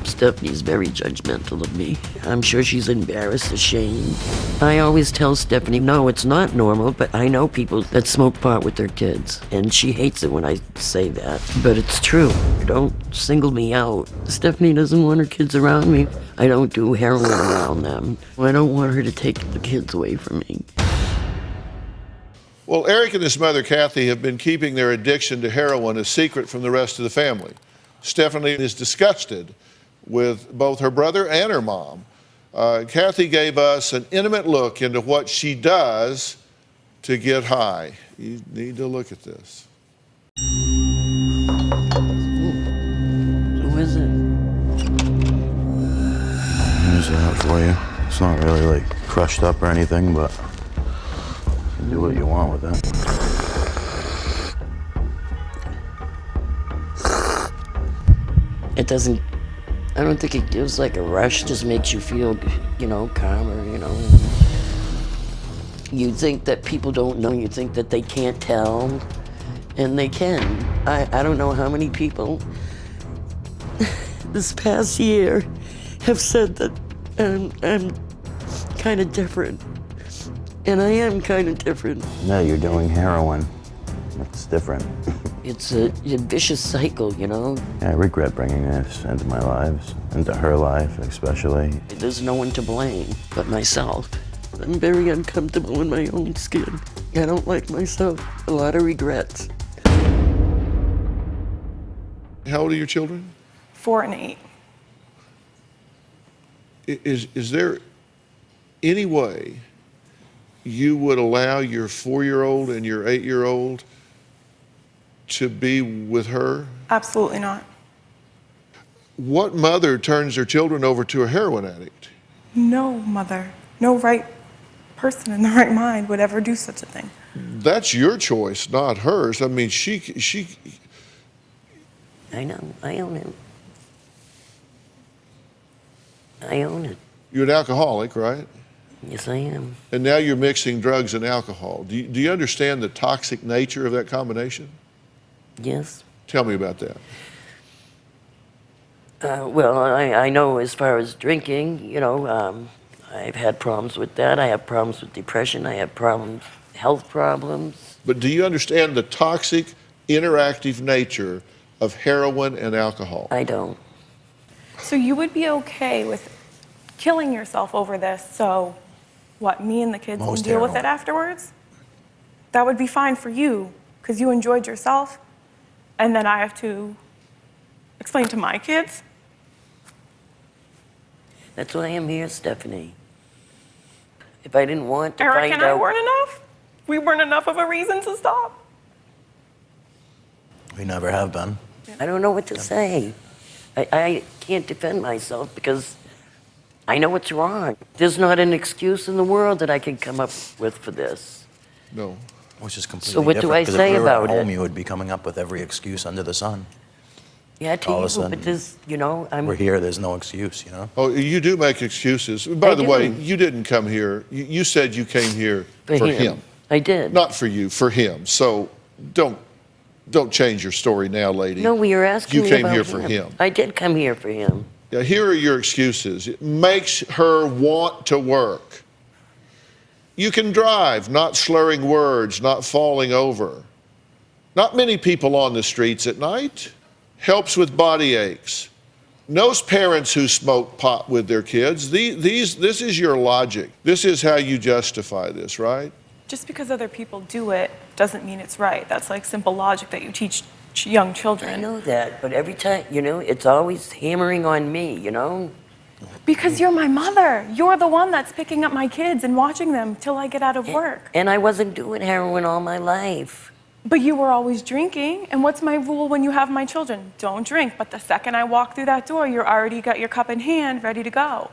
Stephanie's very judgmental of me. I'm sure she's embarrassed, ashamed. I always tell Stephanie, no, it's not normal, but I know people that smoke pot with their kids. And she hates it when I say that. But it's true. Don't single me out. Stephanie doesn't want her kids around me. I don't do heroin around them. I don't want her to take the kids away from me. Well, Eric and his mother, Kathy, have been keeping their addiction to heroin a secret from the rest of the family. Stephanie is disgusted with both her brother and her mom. Kathy gave us an intimate look into what she does to get high. You need to look at this. Who is it? Here's that for you. It's not really like crushed up or anything, but you can do what you want with it. It doesn't, I don't think it gives like a rush, just makes you feel, calmer, You think that people don't know, you think that they can't tell, and they can. I don't know how many people this past year have said that I'm kind of different. And I am kind of different. No, you're doing heroin. It's different. It's a vicious cycle, Yeah, I regret bringing this into my lives, into her life especially. There's no one to blame but myself. I'm very uncomfortable in my own skin. I don't like myself. A lot of regrets. How old are your children? 4 and 8. Is there any way you would allow your 4-year-old and your 8-year-old to be with her? Absolutely not. What mother turns their children over to a heroin addict? No mother, no right person in the right mind would ever do such a thing. That's your choice, not hers. I mean, she. I know, I own it. I own it. You're an alcoholic, right? Yes, I am. And now you're mixing drugs and alcohol. Do you understand the toxic nature of that combination? Yes. Tell me about that. Well, I know as far as drinking, I've had problems with that. I have problems with depression. I have health problems. But do you understand the toxic, interactive nature of heroin and alcohol? I don't. So you would be okay with killing yourself over this, so what, me and the kids can deal with it afterwards? That would be fine for you, because you enjoyed yourself, and then I have to explain to my kids? That's why I'm here, Stephanie. If I didn't want to Eric find and I out... weren't enough? We weren't enough of a reason to stop? We never have been. I don't know what to say. I can't defend myself because I know it's wrong. There's not an excuse in the world that I can come up with for this. No. Which is completely So what do I different, 'cause say if we were about at home, it? you would be coming up with every excuse under the sun. Yeah, to All of a you, sudden, but there's, We're here, there's no excuse, Oh, you do make excuses. By the do. way, you didn't come here. You said you came here for him. I did. Not for you, for him. So don't change your story now, lady. No, we were asking You me came about here for him. I did come here for him. Yeah, here are your excuses. It makes her want to work. You can drive, not slurring words, not falling over. Not many people on the streets at night. Helps with body aches. Knows parents who smoke pot with their kids. This is your logic. This is how you justify this, right? Just because other people do it doesn't mean it's right. That's like simple logic that you teach young children. I know that, but every time, it's always hammering on me, Because you're my mother. You're the one that's picking up my kids and watching them till I get out of work. And I wasn't doing heroin all my life. But you were always drinking. And what's my rule when you have my children? Don't drink. But the second I walk through that door, you're already got your cup in hand, ready to go.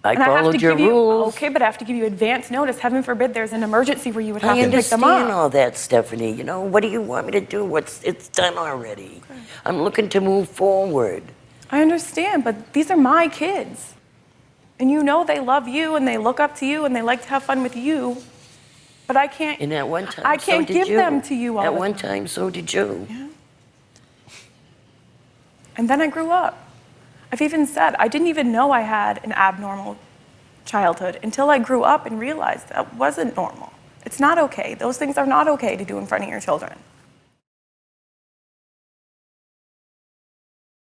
I followed your rules. Okay, but I have to give you advance notice. Heaven forbid there's an emergency where you would have I to pick them up. understand all that, Stephanie. What do you want me to do? It's done already. Okay. I'm looking to move forward. I understand, but these are my kids. And they love you and they look up to you and they like to have fun with you. But I can't. And at one time, I can't so give did you. them to you all At the one time. time, so did you. Yeah. And then I grew up. I've even said I didn't even know I had an abnormal childhood until I grew up and realized that wasn't normal. It's not okay. Those things are not okay to do in front of your children.